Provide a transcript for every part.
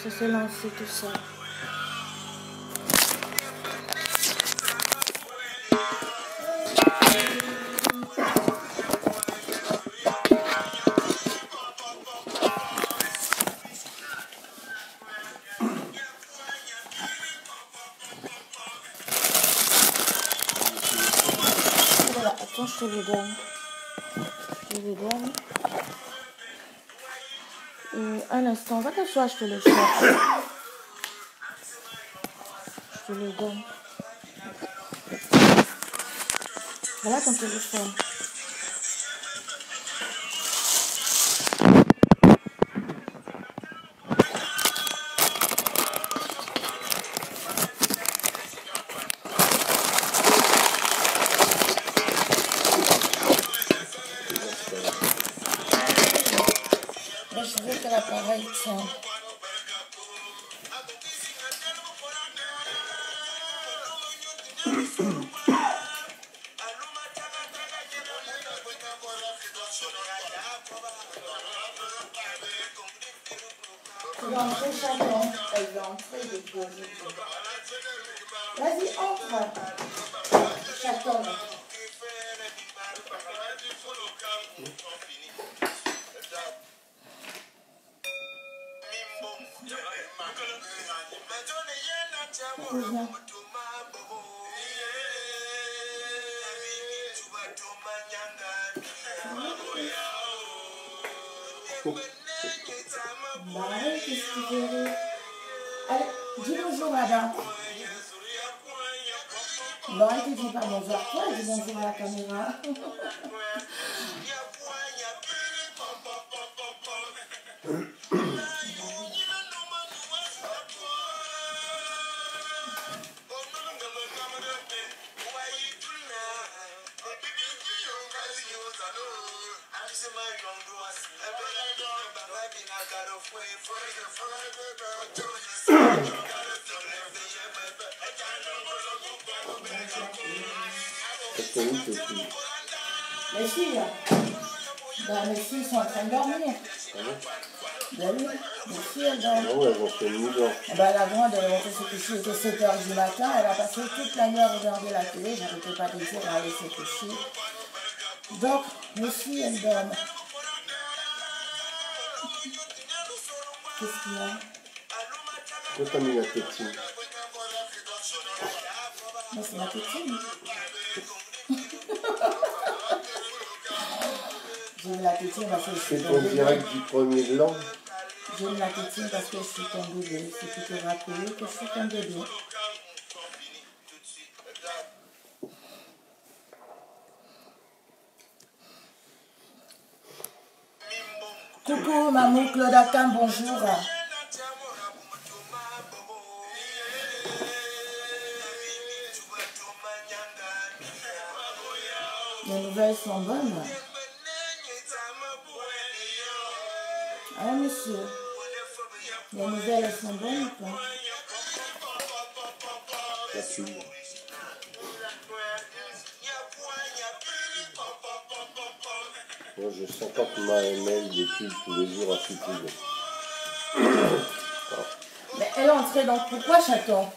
ça s'est lancé tout seul. Voilà, attends, je te le donne. Je le donne. Un instant, va t'asseoir, je te le cherche. Je te le donne. Voilà ton téléphone. Mais je veux que l'appareil tienne. Tu vas entrer chacun. Elle va entrer de toi. Vas-y, entre. Chacun. Viens. Marie, qu'est-ce que tu veux? Allez, dis bonjour, madame. Non, elle te dit pas bonjour à toi, elle dit bonjour à la caméra. Les filles, mes filles sont en train de dormir. Ben oui, mes filles elles dorment. Ah ouais, elles ont fait une nuit blanche. Ben, la grande, elle est montée se coucher, il était 7 h du matin, elle a passé toute la nuit à regarder la télé, j'arrêtais pas de dire à aller se coucher. Donc, mes filles, elles dorment. Qu'est-ce qu'il y a? Pourquoi t'as mis la tétine? Mais c'est ma tétine. J'ai mis la tétine parce que je suis C'est ton tombée. direct du premier de l'an. J'ai mis la tétine parce que je suis tombée bébé. C'est plutôt rappelé que je suis tombée bien. Coucou, maman Claude Akam, bonjour. Les nouvelles sont bonnes. Ah, monsieur. Les nouvelles, elles sont bonnes ou pas? La pub. Moi, je sens pas que ma mail des pubs tous les jours à supprimer. Mais elle est entrée donc pourquoi chaton?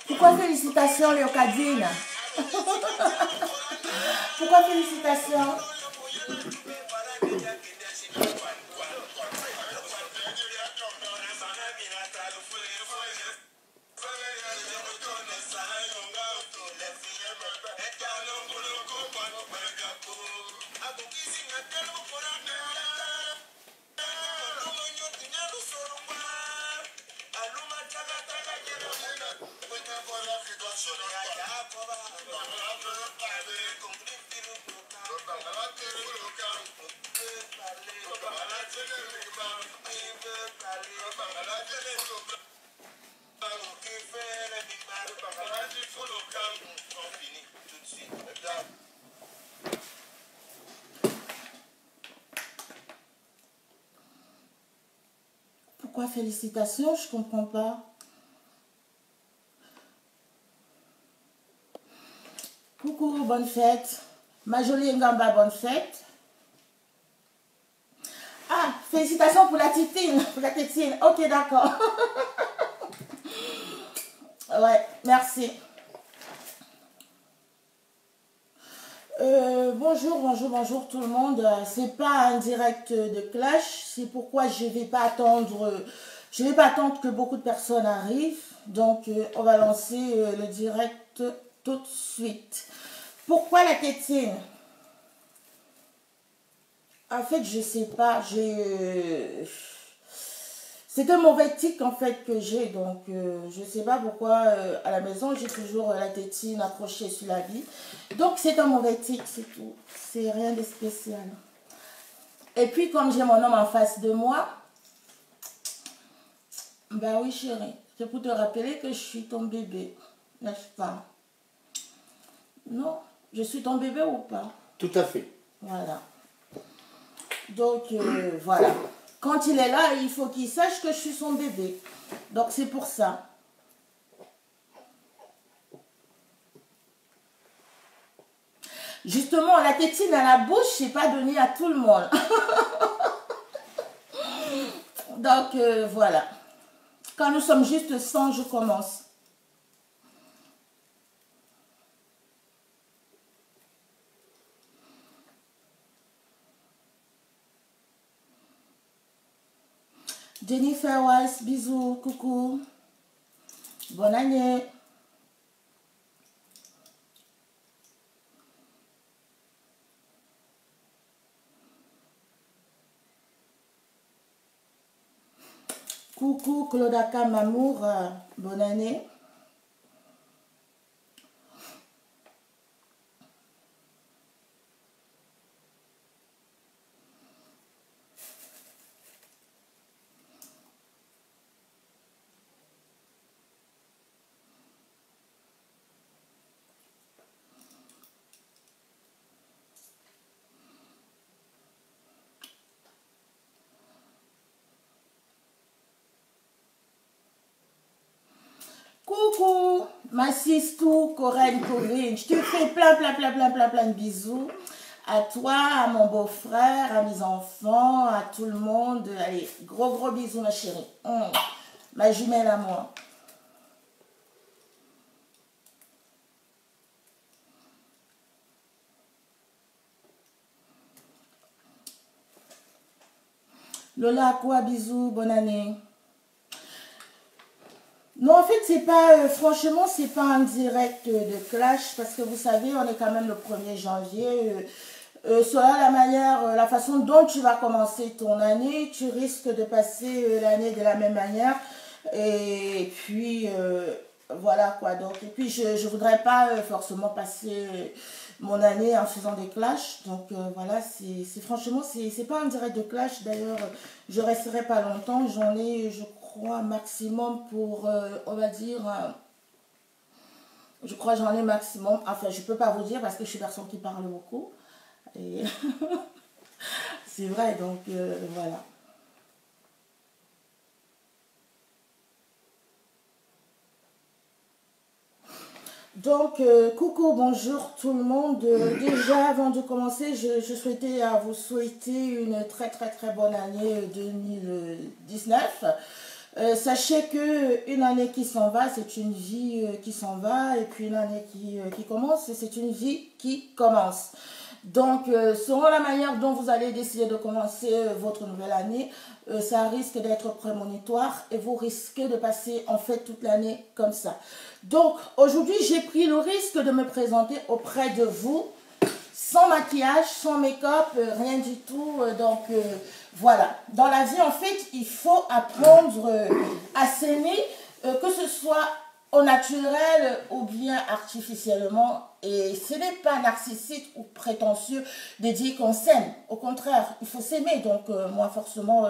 Pourquoi félicitations, Léocadine? Pourquoi félicitations? Pourquoi félicitations? Je comprends pas. Coucou, bonne fête. Ma jolie Ngamba, bonne fête. Ah, félicitations pour la tétine. Pour la tétine. Ok, d'accord. Ouais, merci. Bonjour tout le monde. C'est pas un direct de clash. C'est pourquoi je vais pas attendre que beaucoup de personnes arrivent. Donc, on va lancer le direct tout de suite. Pourquoi la tétine? En fait, je sais pas. C'est un mauvais tic en fait que j'ai, donc je sais pas pourquoi à la maison j'ai toujours la tétine accrochée sur la vie. Donc c'est un mauvais tic, c'est tout. C'est rien de spécial. Et puis comme j'ai mon homme en face de moi, bah oui chérie, c'est pour te rappeler que je suis ton bébé, n'est-ce pas? Non, je suis ton bébé ou pas? Tout à fait. Voilà. Donc voilà. Quand il est là, il faut qu'il sache que je suis son bébé. Donc c'est pour ça. Justement, la tétine à la bouche, c'est pas donné à tout le monde. Donc voilà. Quand nous sommes juste 100, je commence. Jennifer Weiss, bisous, coucou. Bonne année. Coucou Claudaka Mamour, bonne année. Coucou, ma sistou, Corinne Corinne. Je te fais plein de bisous. À toi, à mon beau-frère, à mes enfants, à tout le monde. Allez, gros bisous, ma chérie. Ma jumelle à moi. Lola, quoi, bisous, bonne année. Non, en fait, c'est pas, franchement, c'est pas un direct de clash, parce que vous savez, on est quand même le 1er janvier. Selon la façon dont tu vas commencer ton année, tu risques de passer l'année de la même manière. Et puis, voilà quoi. Donc, et puis, je voudrais pas forcément passer mon année en faisant des clashs. Donc, voilà, franchement, c'est pas un direct de clash. D'ailleurs, je resterai pas longtemps. J'en ai, je crois, crois, maximum pour, on va dire, je crois j'en ai maximum, enfin je ne peux pas vous dire parce que je suis personne qui parle beaucoup. Et c'est vrai, donc voilà. Donc, coucou, bonjour tout le monde. Déjà, avant de commencer, je souhaitais vous souhaiter une très bonne année 2019. Sachez que une année qui s'en va, c'est une vie qui s'en va, et puis une année qui commence, c'est une vie qui commence. Donc, selon la manière dont vous allez décider de commencer votre nouvelle année, ça risque d'être prémonitoire et vous risquez de passer en fait toute l'année comme ça. Donc, aujourd'hui, j'ai pris le risque de me présenter auprès de vous sans maquillage, sans make-up, rien du tout. Donc, voilà. Dans la vie, en fait, il faut apprendre à s'aimer, que ce soit au naturel ou bien artificiellement. Et ce n'est pas narcissique ou prétentieux de dire qu'on s'aime. Au contraire, il faut s'aimer. Donc, moi, forcément,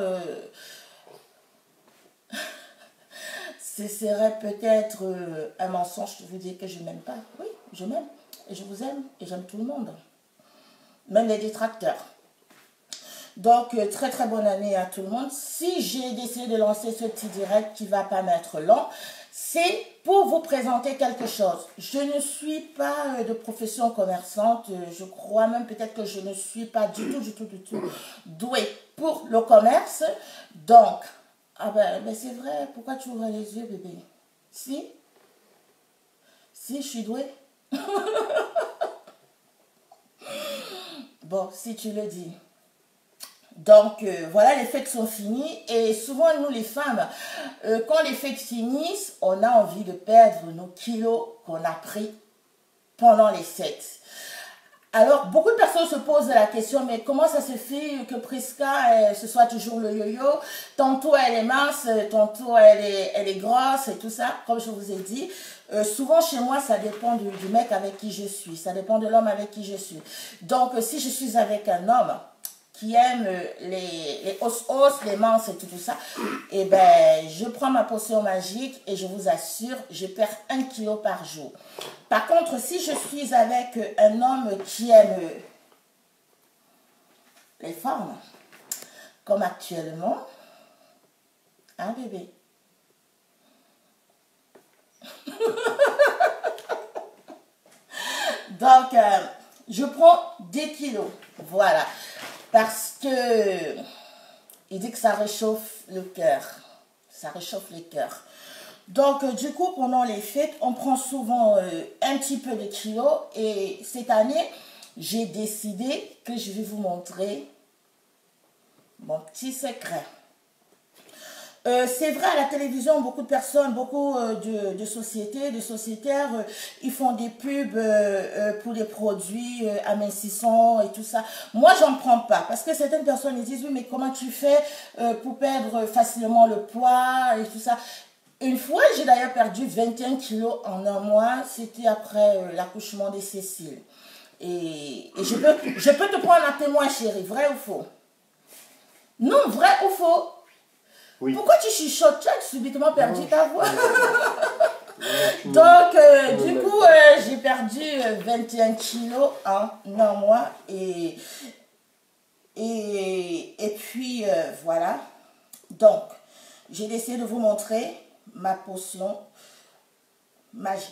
ce serait peut-être un mensonge de vous dire que je ne m'aime pas. Oui, je m'aime. Et je vous aime. Et j'aime tout le monde. Même les détracteurs. Donc, très bonne année à tout le monde. Si j'ai décidé de lancer ce petit direct qui ne va pas m'être long, c'est pour vous présenter quelque chose. Je ne suis pas de profession commerçante. Je crois même peut-être que je ne suis pas du tout douée pour le commerce. Donc, ah ben c'est vrai. Pourquoi tu ouvres les yeux, bébé? Si, je suis douée. Bon, si tu le dis. Donc, voilà, les fêtes sont finies. Et souvent, nous, les femmes, quand les fêtes finissent, on a envie de perdre nos kilos qu'on a pris pendant les fêtes. Alors, beaucoup de personnes se posent la question, mais comment ça se fait que Prisca, ce soit toujours le yo-yo? Tantôt, elle est mince, tantôt, elle est grosse et tout ça, comme je vous ai dit. Souvent, chez moi, ça dépend du mec avec qui je suis. Ça dépend de l'homme avec qui je suis. Donc, si je suis avec un homme qui aime les os, les minces et tout ça, et ben je prends ma potion magique et je vous assure, je perds 1 kilo par jour. Par contre, si je suis avec un homme qui aime les formes, comme actuellement, hein bébé? Donc, je prends 10 kilos, voilà. Parce que il dit que ça réchauffe le cœur. Ça réchauffe les cœurs. Donc, du coup, pendant les fêtes, on prend souvent un petit peu de kilos. Et cette année, j'ai décidé que je vais vous montrer mon petit secret. C'est vrai, à la télévision, beaucoup de personnes, beaucoup de sociétés, de sociétaires, ils font des pubs pour des produits amincissants et tout ça. Moi, j'en prends pas parce que certaines personnes ils disent, oui, mais comment tu fais pour perdre facilement le poids et tout ça. Une fois, j'ai d'ailleurs perdu 21 kilos en un mois. C'était après l'accouchement de Cécile. Et je peux te prendre un témoin, chérie, vrai ou faux? Non, vrai ou faux? Oui. Pourquoi tu chuchotes? Tu as subitement perdu ta voix. Donc, du coup, j'ai perdu 21 kilos en un mois. Et puis, voilà. Donc, j'ai décidé de vous montrer ma potion magique.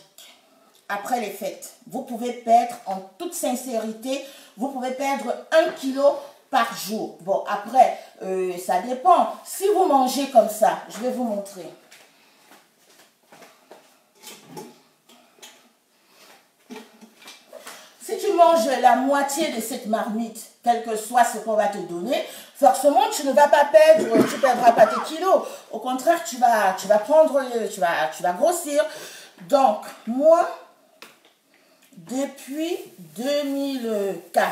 Après les fêtes, vous pouvez perdre, en toute sincérité, vous pouvez perdre 1 kilo par jour. Bon, après, ça dépend. Si vous mangez comme ça, je vais vous montrer. Si tu manges la moitié de cette marmite, quel que soit ce qu'on va te donner, forcément, tu ne vas pas perdre, tu ne perdras pas tes kilos. Au contraire, tu vas prendre, tu vas grossir. Donc, moi, depuis 2004,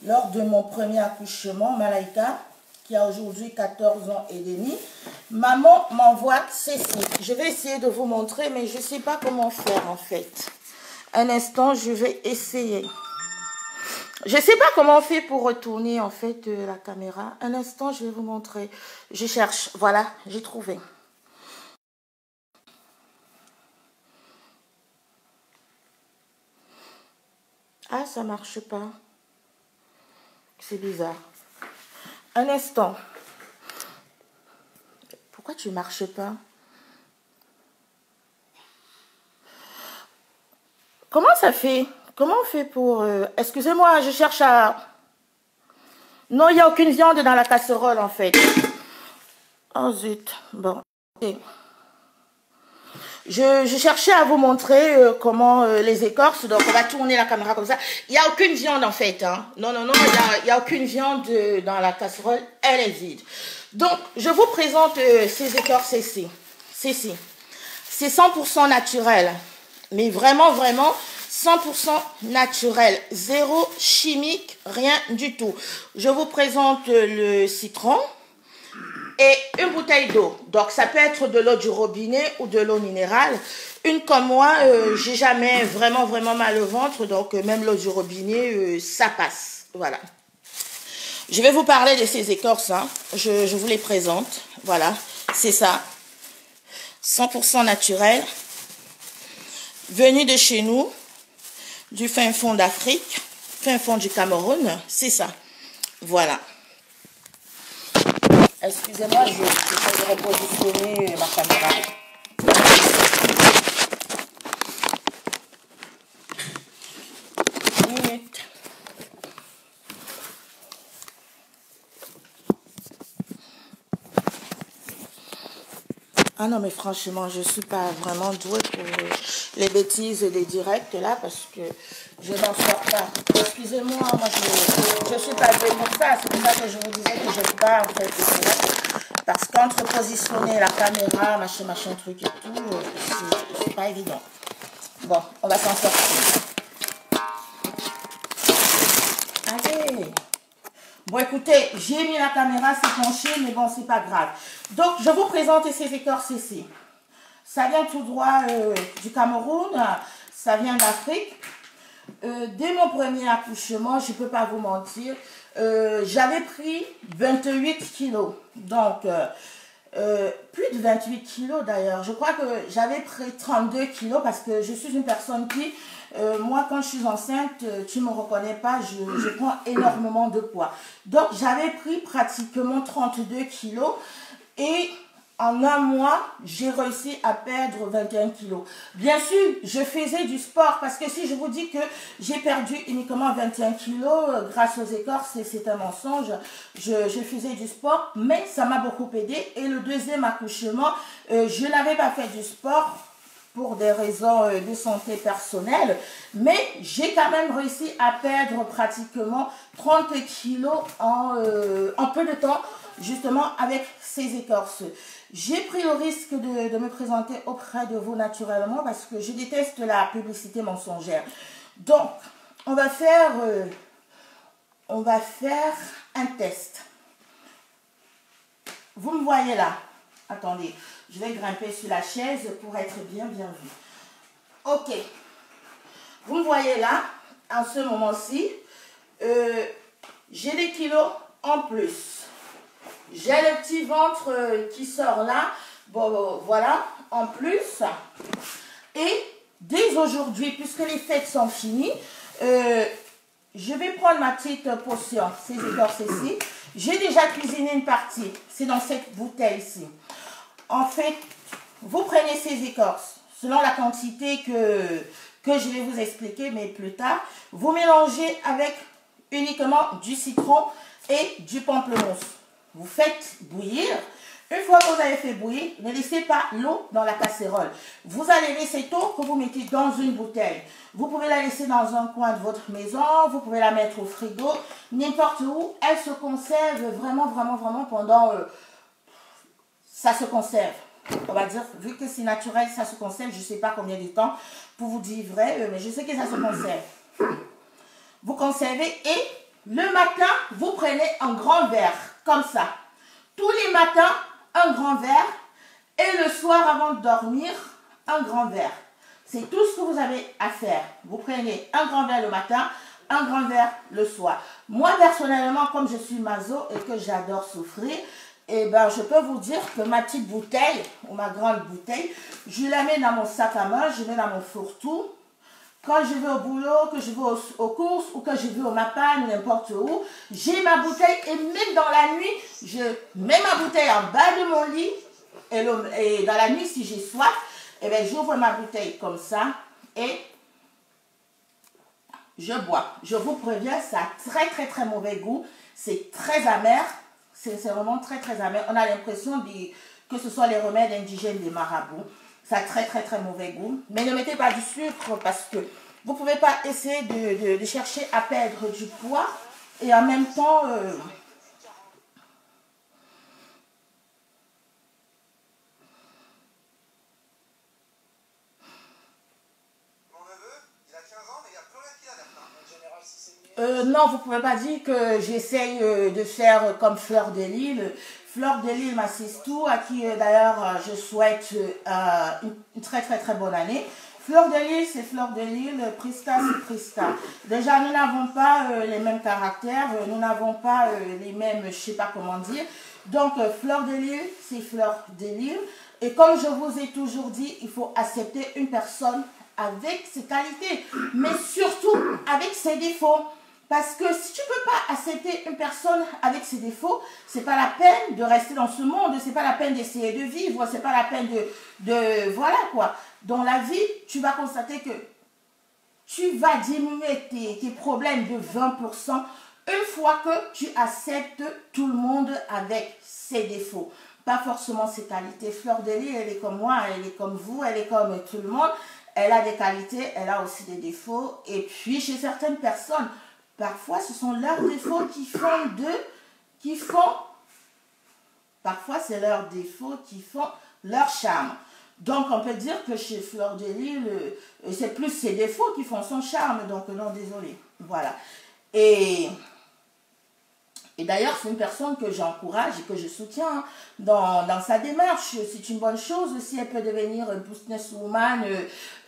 lors de mon premier accouchement, Malaika, qui a aujourd'hui 14 ans et demi, maman m'envoie ceci. Je vais essayer de vous montrer, mais je ne sais pas comment faire en fait. Un instant, je vais essayer. Je ne sais pas comment on fait pour retourner en fait la caméra. Un instant, je vais vous montrer. Je cherche. Voilà, j'ai trouvé. Ah, ça marche pas. C'est bizarre. Un instant. Pourquoi tu ne marches pas? Comment ça fait? Comment on fait pour... Excusez-moi, je cherche à... Non, il n'y a aucune viande dans la casserole, en fait. Oh, zut. Bon. Okay. Je cherchais à vous montrer comment les écorces. Donc, on va tourner la caméra comme ça. Il n'y a aucune viande, en fait. Hein. Non, non, non, il n'y a aucune viande dans la casserole. Elle est vide. Donc, je vous présente ces écorces ici. C'est 100% naturel. Mais vraiment, vraiment... 100% naturel, zéro chimique, rien du tout. Je vous présente le citron et une bouteille d'eau. Donc, ça peut être de l'eau du robinet ou de l'eau minérale. Une comme moi, j'ai jamais vraiment mal au ventre. Donc, même l'eau du robinet, ça passe. Voilà. Je vais vous parler de ces écorces. Hein. Je vous les présente. Voilà, c'est ça. 100% naturel. Venu de chez nous. Du fin fond d'Afrique, fin fond du Cameroun, c'est ça. Voilà. Excusez-moi, je vais repositionner ma caméra. Une minute. Ah non, mais franchement, je ne suis pas vraiment douée pour les bêtises des directs là, parce que je n'en sors pas. Excusez-moi, moi je ne suis pas douée pour ça. C'est pour ça que je vous disais que je n'aime pas en fait les directs. Parce qu'entre positionner la caméra, machin, truc et tout, c'est pas évident. Bon, on va s'en sortir. Allez! Bon, écoutez, j'ai mis la caméra, c'est penché, mais bon, c'est pas grave. Donc, je vous présente ces écorces ici. Ça vient tout droit du Cameroun, ça vient d'Afrique. Dès mon premier accouchement, je ne peux pas vous mentir, j'avais pris 28 kilos. Donc, plus de 28 kilos d'ailleurs. Je crois que j'avais pris 32 kilos parce que je suis une personne qui... moi, quand je suis enceinte, tu ne me reconnais pas, je prends énormément de poids. Donc, j'avais pris pratiquement 32 kilos et en un mois, j'ai réussi à perdre 21 kilos. Bien sûr, je faisais du sport parce que si je vous dis que j'ai perdu uniquement 21 kilos grâce aux écorces, c'est un mensonge. Je faisais du sport, mais ça m'a beaucoup aidé. Et le deuxième accouchement, je n'avais pas fait du sport pour des raisons de santé personnelle, mais j'ai quand même réussi à perdre pratiquement 30 kilos en peu de temps, justement avec ces écorces. J'ai pris le risque de me présenter auprès de vous naturellement parce que je déteste la publicité mensongère. Donc, on va faire un test. Vous me voyez là. Attendez, je vais grimper sur la chaise pour être bien vu. Ok. Vous me voyez là, en ce moment-ci, j'ai des kilos en plus. J'ai le petit ventre qui sort là. Bon, voilà, en plus. Et dès aujourd'hui, puisque les fêtes sont finies, je vais prendre ma petite potion, ces écorces ici. J'ai déjà cuisiné une partie. C'est dans cette bouteille ici. En fait, vous prenez ces écorces, selon la quantité que je vais vous expliquer, mais plus tard. Vous mélangez avec uniquement du citron et du pamplemousse. Vous faites bouillir. Une fois que vous avez fait bouillir, ne laissez pas l'eau dans la casserole. Vous allez cette eau que vous mettez dans une bouteille. Vous pouvez la laisser dans un coin de votre maison. Vous pouvez la mettre au frigo. N'importe où. Elle se conserve vraiment pendant... ça se conserve. On va dire, vu que c'est naturel, ça se conserve. Je ne sais pas combien de temps pour vous dire vrai, mais je sais que ça se conserve. Vous conservez et le matin, vous prenez un grand verre. Comme ça. Tous les matins, un grand verre. Et le soir, avant de dormir, un grand verre. C'est tout ce que vous avez à faire. Vous prenez un grand verre le matin, un grand verre le soir. Moi, personnellement, comme je suis maso et que j'adore souffrir, eh ben, je peux vous dire que ma petite bouteille, ou ma grande bouteille, je la mets dans mon sac à main, je mets dans mon fourre-tout. Quand je vais au boulot, que je vais aux courses ou que je vais au MAPAN, n'importe où, j'ai ma bouteille et même dans la nuit, je mets ma bouteille en bas de mon lit et dans la nuit, si j'ai soif, eh bien, j'ouvre ma bouteille comme ça et je bois. Je vous préviens, ça a très très très mauvais goût, c'est très amer, c'est vraiment très très amer. On a l'impression que ce soit les remèdes indigènes des marabouts. Ça a très très très mauvais goût. Mais ne mettez pas du sucre parce que vous ne pouvez pas essayer de chercher à perdre du poids et en même temps... Mon neveu, il a 15 ans, mais il n'y a plus rien qui a l'air. En général, si c'est mieux. Non, vous ne pouvez pas dire que j'essaye de faire comme Fleur de Lille. Fleur de Lille m'assiste-tout, à qui d'ailleurs je souhaite une très très très bonne année. Fleur de Lille, c'est Fleur de Lille, Prista, c'est Prista. Déjà, nous n'avons pas les mêmes caractères, nous n'avons pas les mêmes, je ne sais pas comment dire. Donc, Fleur de Lille, c'est Fleur de Lille. Et comme je vous ai toujours dit, il faut accepter une personne avec ses qualités, mais surtout avec ses défauts. Parce que si tu ne peux pas accepter une personne avec ses défauts, ce n'est pas la peine de rester dans ce monde, ce n'est pas la peine d'essayer de vivre, ce n'est pas la peine voilà quoi. Dans la vie, tu vas constater que tu vas diminuer tes problèmes de 20% une fois que tu acceptes tout le monde avec ses défauts. Pas forcément ses qualités. Fleur de Lille, elle est comme moi, elle est comme vous, elle est comme tout le monde. Elle a des qualités, elle a aussi des défauts. Et puis, chez certaines personnes, parfois, ce sont leurs défauts parfois, c'est leurs défauts qui font leur charme. Donc, on peut dire que chez Fleur de Lille, c'est plus ses défauts qui font son charme. Donc, non, désolé. Voilà. Et d'ailleurs, c'est une personne que j'encourage et que je soutiens dans sa démarche. C'est une bonne chose si elle peut devenir businesswoman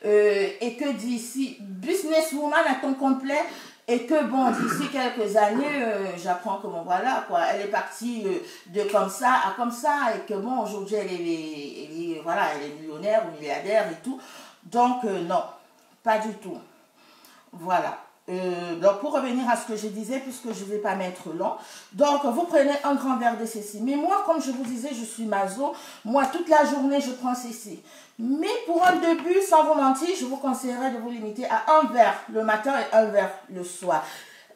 et que d'ici, businesswoman à temps complet. Et que bon, d'ici quelques années, j'apprends que bon, voilà, quoi, elle est partie de comme ça à comme ça, et que bon, aujourd'hui, elle est millionnaire ou milliardaire et tout. Donc, non, pas du tout. Voilà. Donc, pour revenir à ce que je disais, puisque je ne vais pas mettre long, donc, vous prenez un grand verre de ceci. Mais moi, comme je vous disais, je suis maso. Moi, toute la journée, je prends ceci. Mais pour un début, sans vous mentir, je vous conseillerais de vous limiter à un verre le matin et un verre le soir.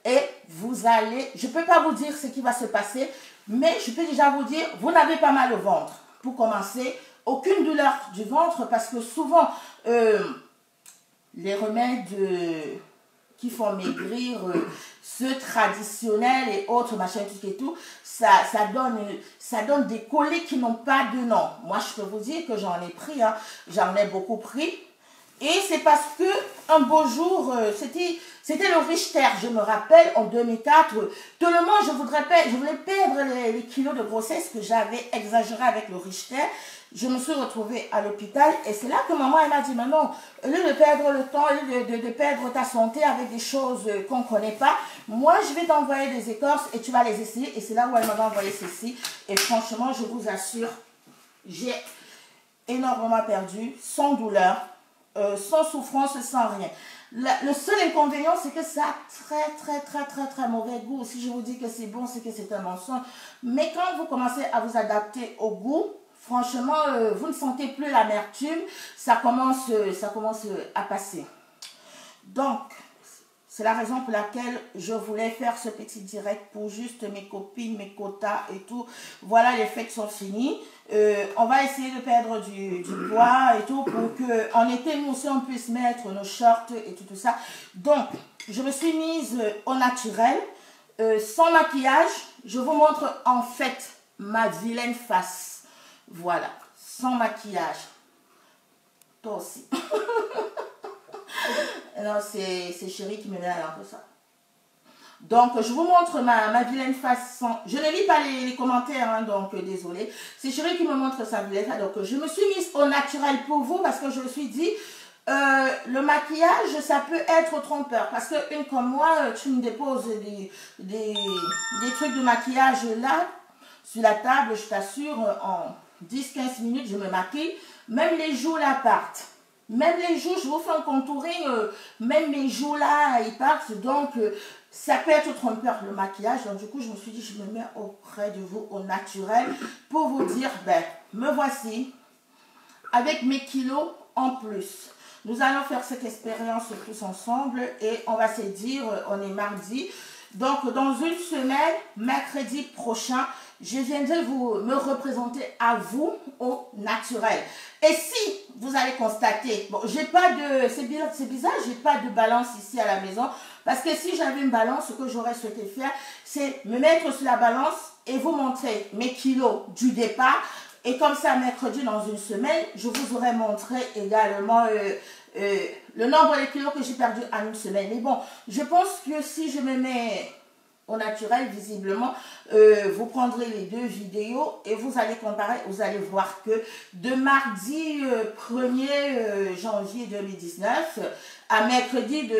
Et vous allez, je ne peux pas vous dire ce qui va se passer, mais je peux déjà vous dire, vous n'avez pas mal au ventre. Pour commencer, aucune douleur du ventre, parce que souvent, les remèdes qui font maigrir, ceux traditionnels et autres, machin, tout et tout, ça donne des coliques qui n'ont pas de nom. Moi, je peux vous dire que j'en ai pris, hein, j'en ai beaucoup pris. Et c'est parce que un beau jour, c'était le Richter, je me rappelle, en 2004, tellement je voulais perdre les kilos de grossesse que j'avais exagéré avec le Richter. Je me suis retrouvée à l'hôpital et c'est là que maman elle m'a dit, maman, au lieu de perdre le temps, au lieu de perdre ta santé avec des choses qu'on ne connaît pas, moi je vais t'envoyer des écorces et tu vas les essayer. Et c'est là où elle m'a envoyé ceci. Et franchement, je vous assure, j'ai énormément perdu, sans douleur, sans souffrance, sans rien. Le seul inconvénient, c'est que ça a très mauvais goût. Si je vous dis que c'est bon, c'est que c'est un mensonge. Mais quand vous commencez à vous adapter au goût, franchement, vous ne sentez plus l'amertume, ça commence à passer. Donc, c'est la raison pour laquelle je voulais faire ce petit direct pour juste mes copines, mes quotas et tout. Voilà, les fêtes sont finies. On va essayer de perdre du poids et tout pour qu'en été, nous aussi, on puisse mettre nos shorts et tout ça. Donc, je me suis mise au naturel, sans maquillage. Je vous montre en fait ma vilaine face. Voilà, sans maquillage. Toi aussi. Non, c'est Chérie qui me met un peu ça. Donc, je vous montre ma vilaine face. Je ne lis pas les commentaires, hein, donc désolé. C'est Chérie qui me montre sa vilaine face. Donc, je me suis mise au naturel pour vous parce que je me suis dit, Le maquillage, ça peut être trompeur. Parce que une comme moi, tu me déposes des trucs de maquillage là, sur la table, je t'assure, en 10-15 minutes, je me maquille. Même les joues là partent. Même les joues, je vous fais un contouring, même mes joues là, ils partent. Donc, ça peut être trompeur, le maquillage. Donc, du coup, je me suis dit, je me mets auprès de vous, au naturel, pour vous dire, ben, me voici, avec mes kilos en plus. Nous allons faire cette expérience tous ensemble et on va se dire, on est mardi. Donc, dans une semaine, mercredi prochain, je viendrai me représenter à vous au naturel. Et si vous allez constater, bon, j'ai pas de, c'est bizarre, j'ai pas de balance ici à la maison, parce que si j'avais une balance, ce que j'aurais souhaité faire, c'est me mettre sur la balance et vous montrer mes kilos du départ. Et comme ça, mercredi, dans une semaine, je vous aurais montré également le nombre de kilos que j'ai perdu en une semaine. Mais bon, je pense que si je me mets au naturel, visiblement, vous prendrez les deux vidéos et vous allez comparer, vous allez voir que de mardi 1er janvier 2019 à mercredi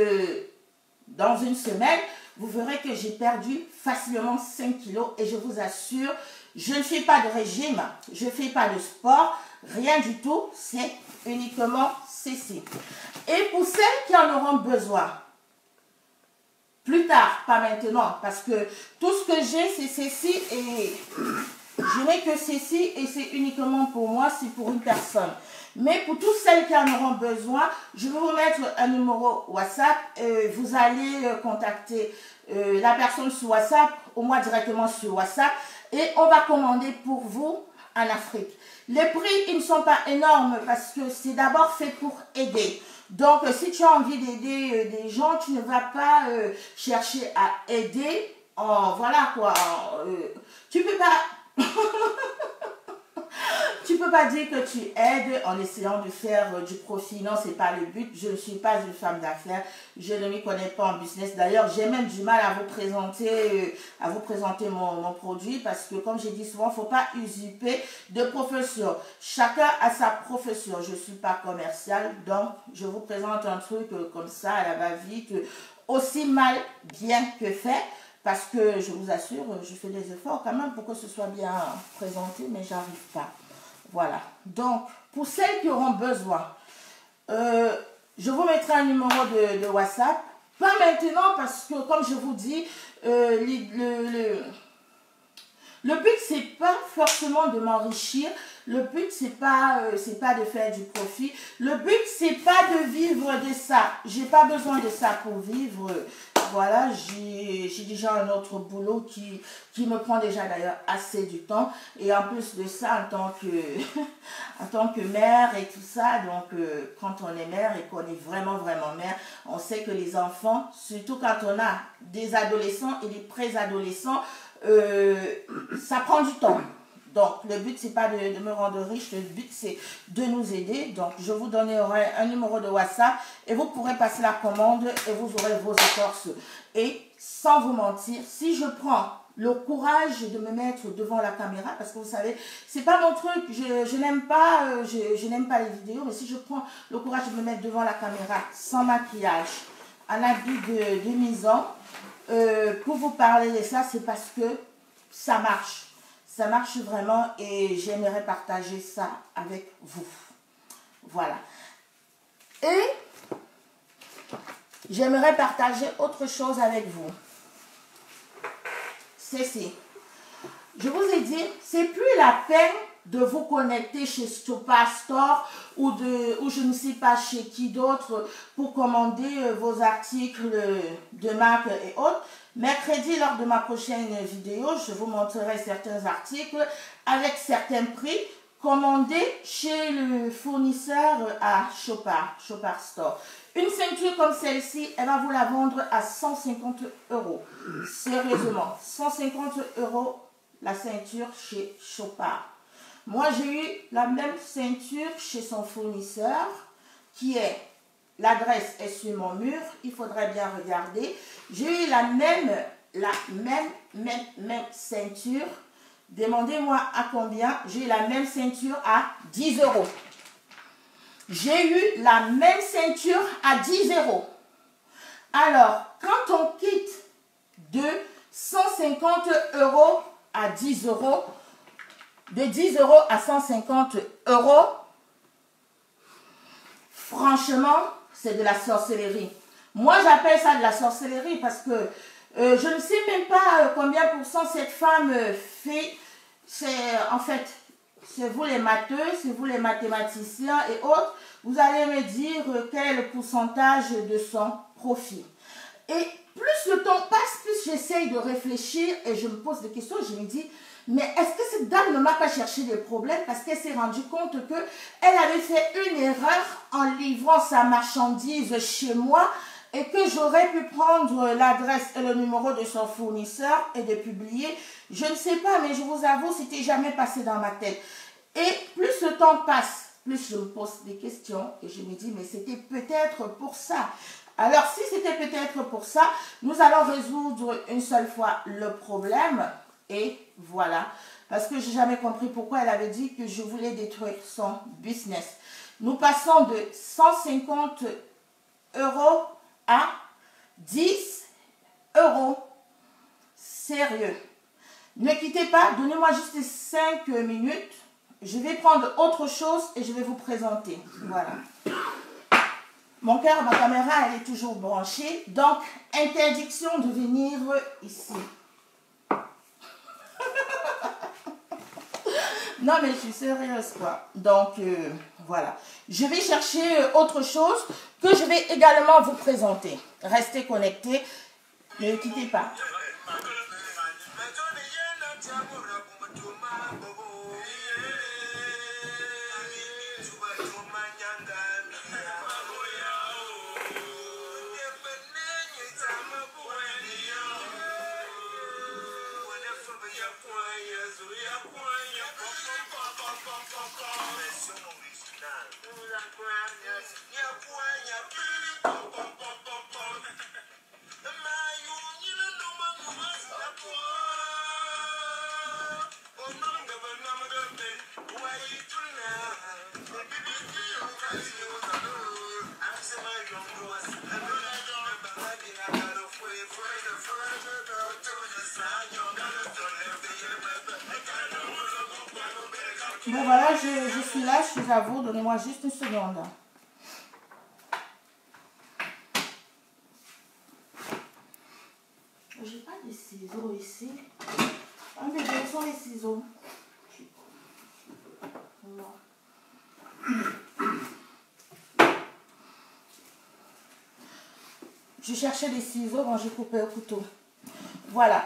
dans une semaine, vous verrez que j'ai perdu facilement 5 kilos et je vous assure, je ne fais pas de régime, je ne fais pas de sport, rien du tout, c'est uniquement ceci. Et pour celles qui en auront besoin, plus tard, pas maintenant, parce que tout ce que j'ai, c'est ceci et je n'ai que ceci et c'est uniquement pour moi, c'est pour une personne. Mais pour toutes celles qui en auront besoin, je vais vous mettre un numéro WhatsApp. Vous allez contacter la personne sur WhatsApp, ou moi directement sur WhatsApp, et on va commander pour vous en Afrique. Les prix, ils ne sont pas énormes parce que c'est d'abord fait pour aider. Donc, si tu as envie d'aider des gens, tu ne vas pas chercher à aider. Voilà quoi. Tu peux pas... Tu peux pas dire que tu aides en essayant de faire du profit. Non, c'est pas le but. Je ne suis pas une femme d'affaires. Je ne m'y connais pas en business. D'ailleurs, j'ai même du mal à vous présenter mon produit parce que, comme j'ai dit souvent, il ne faut pas usurper de profession. Chacun a sa profession. Je ne suis pas commerciale, donc je vous présente un truc comme ça, à la va-vite, aussi mal bien que fait. Parce que je vous assure, je fais des efforts quand même pour que ce soit bien présenté, mais j'arrive pas. Voilà. Donc, pour celles qui auront besoin, je vous mettrai un numéro de WhatsApp. Pas maintenant parce que, comme je vous dis, le but, c'est pas forcément de m'enrichir. Le but, c'est pas de faire du profit. Le but, c'est pas de vivre de ça. J'ai pas besoin de ça pour vivre. Voilà, j'ai déjà un autre boulot qui me prend déjà d'ailleurs assez du temps. Et en plus de ça, en tant que mère et tout ça, donc quand on est mère et qu'on est vraiment mère, on sait que les enfants, surtout quand on a des adolescents et des préadolescents, ça prend du temps. Donc, le but, c'est pas de me rendre riche, le but, c'est de nous aider. Donc, je vous donnerai un numéro de WhatsApp et vous pourrez passer la commande et vous aurez vos écorces. Et sans vous mentir, si je prends le courage de me mettre devant la caméra, parce que vous savez, c'est pas mon truc, je n'aime pas, je n'aime pas les vidéos, mais si je prends le courage de me mettre devant la caméra sans maquillage, en habit de demi-ans, pour vous parler de ça, c'est parce que ça marche. Ça marche vraiment et j'aimerais partager ça avec vous. Voilà. Et j'aimerais partager autre chose avec vous. Ceci. Je vous ai dit, c'est plus la peine de vous connecter chez Chopard Store ou je ne sais pas chez qui d'autre pour commander vos articles de marque et autres. Mercredi, lors de ma prochaine vidéo, je vous montrerai certains articles avec certains prix commandés chez le fournisseur à Chopard Store. Une ceinture comme celle-ci, elle va vous la vendre à 150 €. Sérieusement, 150 € la ceinture chez Chopard. Moi, j'ai eu la même ceinture chez son fournisseur qui est... L'adresse est sur mon mur, il faudrait bien regarder. J'ai eu la même ceinture. Demandez-moi à combien. J'ai eu la même ceinture à 10 €. j'ai eu la même ceinture à 10 €. Alors, quand on quitte de 150 € à 10 €, de 10 € à 150 €, franchement, c'est de la sorcellerie. Moi, j'appelle ça de la sorcellerie parce que je ne sais même pas combien % cette femme fait. En fait, c'est vous les matheux, c'est vous les mathématiciens et autres. Vous allez me dire quel est le pourcentage de son profit. Et plus le temps passe, plus j'essaye de réfléchir et je me pose des questions. Je me dis, mais est-ce que cette dame ne m'a pas cherché des problèmes parce qu'elle s'est rendue compte qu'elle avait fait une erreur en livrant sa marchandise chez moi et que j'aurais pu prendre l'adresse et le numéro de son fournisseur et de publier. Je ne sais pas, mais je vous avoue, c'était jamais passé dans ma tête. Et plus le temps passe, plus je me pose des questions et je me dis, mais c'était peut-être pour ça. Alors, si c'était peut-être pour ça, nous allons résoudre une seule fois le problème. Et voilà. Parce que je n'ai jamais compris pourquoi elle avait dit que je voulais détruire son business. Nous passons de 150 € à 10 €. Sérieux. Ne quittez pas, donnez-moi juste 5 minutes. Je vais prendre autre chose et je vais vous présenter. Voilà. Mon cœur, ma caméra, elle est toujours branchée. Donc, interdiction de venir ici. Non, mais je suis sérieuse, quoi. Donc, voilà. Je vais chercher autre chose que je vais également vous présenter. Restez connectés. Ne quittez pas. Bon voilà, je suis là, je suis à vous. Donnez-moi juste une seconde. J'ai pas de ciseaux ici. Ah mais où sont les ciseaux? Non. Je cherchais des ciseaux quand j'ai coupé au couteau. Voilà.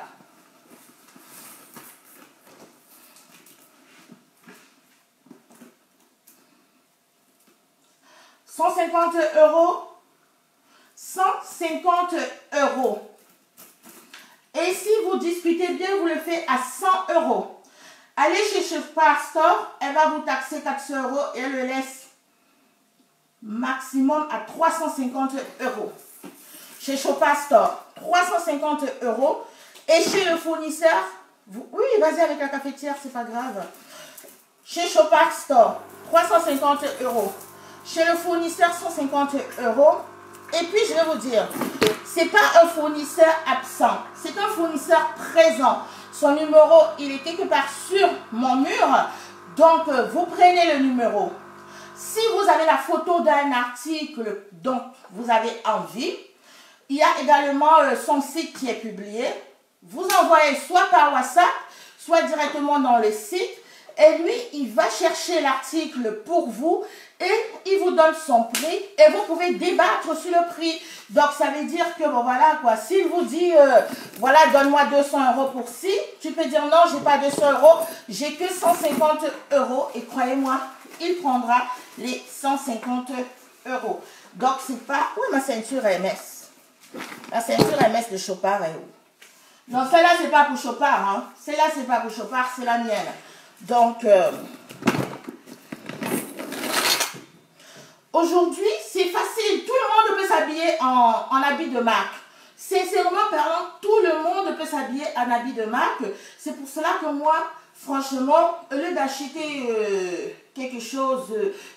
« 150 €, 150 €. Et si vous discutez bien, vous le faites à 100 €. Allez chez Chopard Store, elle va vous taxer 400 € et elle le laisse maximum à 350 €. Chez Chopard Store, 350 €. Et chez le fournisseur, oui, vas-y avec la cafetière, c'est pas grave. Chez Chopard Store, 350 €. Chez le fournisseur, 150 €. Et puis, je vais vous dire, ce n'est pas un fournisseur absent. C'est un fournisseur présent. Son numéro, il est quelque part sur mon mur. Donc, vous prenez le numéro. Si vous avez la photo d'un article dont vous avez envie, il y a également son site qui est publié. Vous envoyez soit par WhatsApp, soit directement dans le site. Et lui, il va chercher l'article pour vous et il vous donne son prix et vous pouvez débattre sur le prix. Donc, ça veut dire que, bon, voilà, quoi, s'il vous dit, voilà, donne-moi 200 € pour ci, tu peux dire non, j'ai pas 200 €, j'ai que 150 € et croyez-moi, il prendra les 150 €. Donc, c'est pas... Où est ma ceinture MS? La ceinture MS de Chopard est où? Non, celle-là, c'est pas pour Chopard, hein. Celle-là, c'est pas pour Chopard, c'est la mienne. Donc, aujourd'hui, c'est facile. Tout le monde peut s'habiller en habit de marque. Sincèrement parlant, tout le monde peut s'habiller en habit de marque. C'est pour cela que moi, franchement, au lieu d'acheter quelque chose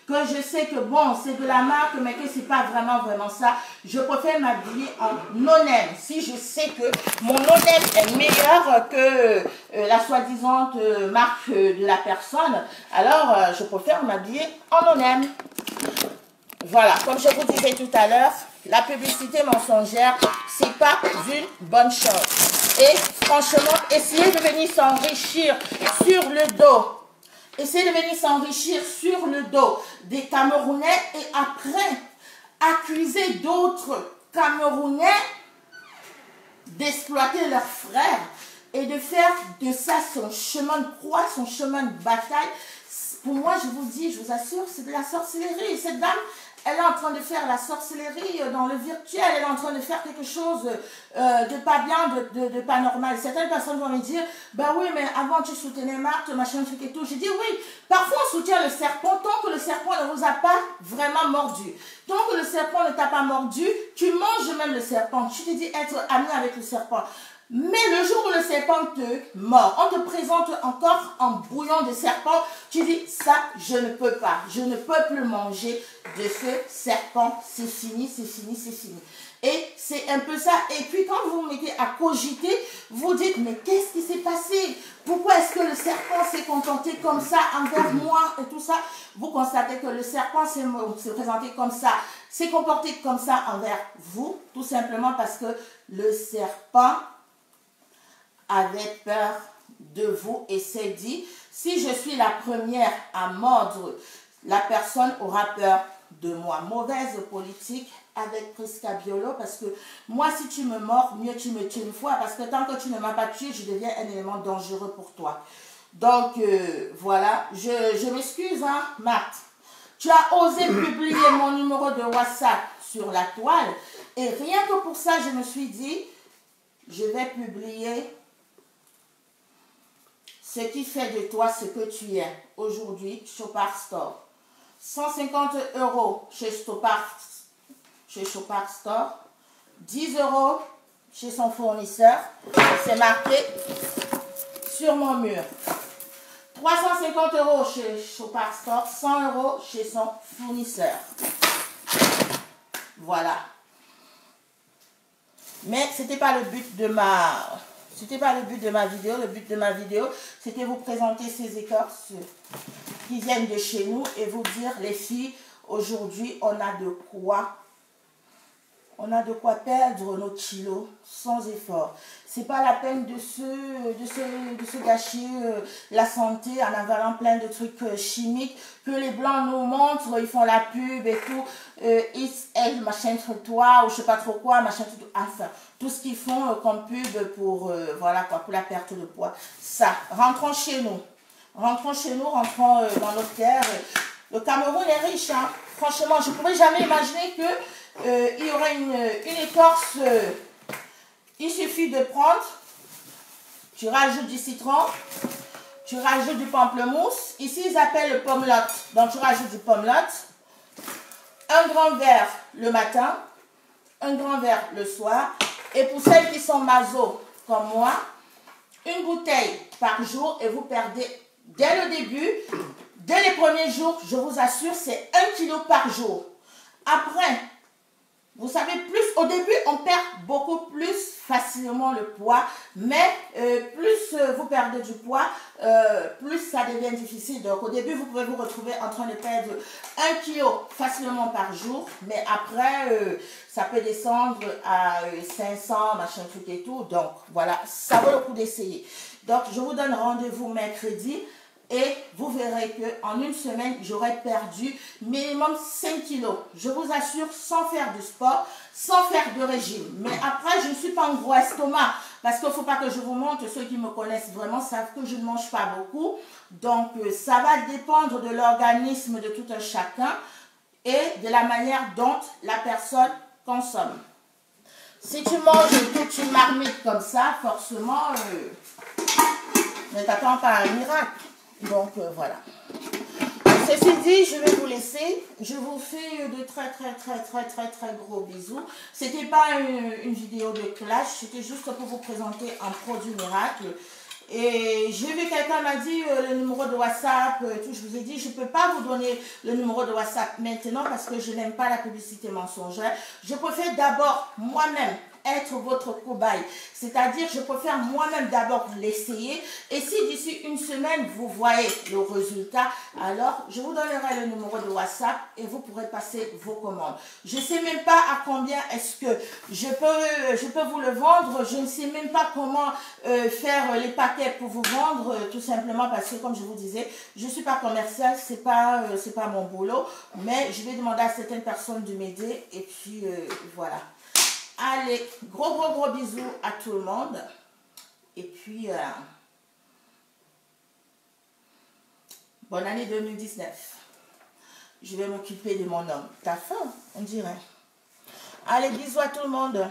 que je sais que bon, c'est de la marque, mais que c'est pas vraiment ça, je préfère m'habiller en no-name. Si je sais que mon no-name est meilleur que la soi-disant marque de la personne, alors je préfère m'habiller en no-name. Voilà, comme je vous disais tout à l'heure, la publicité mensongère, c'est pas une bonne chose. Et franchement, essayez de venir s'enrichir sur le dos. Essayez de venir s'enrichir sur le dos des Camerounais et après accuser d'autres Camerounais d'exploiter leurs frères et de faire de ça son chemin de croix, son chemin de bataille. Pour moi, je vous dis, je vous assure, c'est de la sorcellerie. Cette dame, elle est en train de faire la sorcellerie dans le virtuel. Elle est en train de faire quelque chose de pas bien, de pas normal. Certaines personnes vont me dire, bah oui, mais avant tu soutenais Marthe, machin, truc et tout. J'ai dit oui, parfois on soutient le serpent tant que le serpent ne vous a pas vraiment mordu. Tant que le serpent ne t'a pas mordu, tu manges même le serpent. Tu te dis être ami avec le serpent. Mais le jour où le serpent te mord, on te présente encore un bouillon de serpent, tu dis ça je ne peux pas, je ne peux plus manger de ce serpent, c'est fini, c'est fini, c'est fini. Et c'est un peu ça. Et puis quand vous vous mettez à cogiter, vous dites mais qu'est-ce qui s'est passé? Pourquoi est-ce que le serpent s'est comporté comme ça envers moi et tout ça? Vous constatez que le serpent s'est présenté comme ça, s'est comporté comme ça envers vous, tout simplement parce que le serpent avait peur de vous et s'est dit, si je suis la première à mordre, la personne aura peur de moi. Mauvaise politique avec Prisca Biolo, parce que moi, si tu me mords, mieux tu me tues une fois, parce que tant que tu ne m'as pas tué, je deviens un élément dangereux pour toi. Donc, voilà, je m'excuse, hein, Marthe. Tu as osé publier mon numéro de WhatsApp sur la toile, et rien que pour ça, je me suis dit, je vais publier ce qui fait de toi ce que tu es. Aujourd'hui, Chopard Store. 150 € chez Chopard Store. 10 € chez son fournisseur. C'est marqué sur mon mur. 350 € chez Chopard Store. 100 € chez son fournisseur. Voilà. Mais ce n'était pas le but de ma... C'était pas le but de ma vidéo. Le but de ma vidéo, c'était vous présenter ces écorces qui viennent de chez nous et vous dire, les filles, aujourd'hui, on a de quoi perdre nos kilos sans effort. C'est pas la peine de se gâcher la santé en avalant plein de trucs chimiques que les blancs nous montrent, ils font la pub et tout, XL, machin sur toi, ou je sais pas trop quoi, machin, enfin, tout ce qu'ils font comme pub pour, voilà quoi, pour la perte de poids. Ça, rentrons chez nous, rentrons dans notre terre. Le Cameroun est riche, hein. Franchement, je ne pourrais jamais imaginer que il y aurait une écorce. Il suffit de prendre, tu rajoutes du citron, tu rajoutes du pamplemousse. Ici, ils appellent le pommelotte. Donc, tu rajoutes du pommelotte. Un grand verre le matin, un grand verre le soir. Et pour celles qui sont maso comme moi, une bouteille par jour et vous perdez dès le début, dès les premiers jours, je vous assure, c'est 1 kilo par jour. Après, vous savez, au début, on perd beaucoup plus facilement le poids, mais plus vous perdez du poids, plus ça devient difficile. Donc, au début, vous pouvez vous retrouver en train de perdre 1 kilo facilement par jour, mais après, ça peut descendre à 500, machin, truc et tout. Donc, voilà, ça vaut le coup d'essayer. Donc, je vous donne rendez-vous mercredi. Et vous verrez qu'en une semaine, j'aurai perdu minimum 5 kilos. Je vous assure, sans faire du sport, sans faire de régime. Mais après, je ne suis pas en gros estomac. Parce qu'il ne faut pas que je vous montre. Ceux qui me connaissent vraiment savent que je ne mange pas beaucoup. Donc, ça va dépendre de l'organisme de tout un chacun et de la manière dont la personne consomme. Si tu manges toute une marmite comme ça, forcément, ne t'attends pas à un miracle. Donc voilà. Ceci dit, je vais vous laisser. Je vous fais de très gros bisous. C'était pas une vidéo de clash, c'était juste pour vous présenter un produit miracle. Et j'ai vu quelqu'un m'a dit le numéro de WhatsApp, tout. Je vous ai dit, je ne peux pas vous donner le numéro de WhatsApp maintenant parce que je n'aime pas la publicité mensongère. Je préfère d'abord moi-même être votre cobaye. C'est-à-dire, je préfère moi-même d'abord l'essayer. Et si d'ici une semaine, vous voyez le résultat, alors je vous donnerai le numéro de WhatsApp et vous pourrez passer vos commandes. Je ne sais même pas à combien est-ce que je peux vous le vendre. Je ne sais même pas comment faire les paquets pour vous vendre, tout simplement parce que, comme je vous disais, je ne suis pas commerciale, c'est pas mon boulot. Mais je vais demander à certaines personnes de m'aider et puis voilà. Allez, gros bisous à tout le monde. Et puis, bonne année 2019. Je vais m'occuper de mon homme. T'as faim, on dirait. Allez, bisous à tout le monde.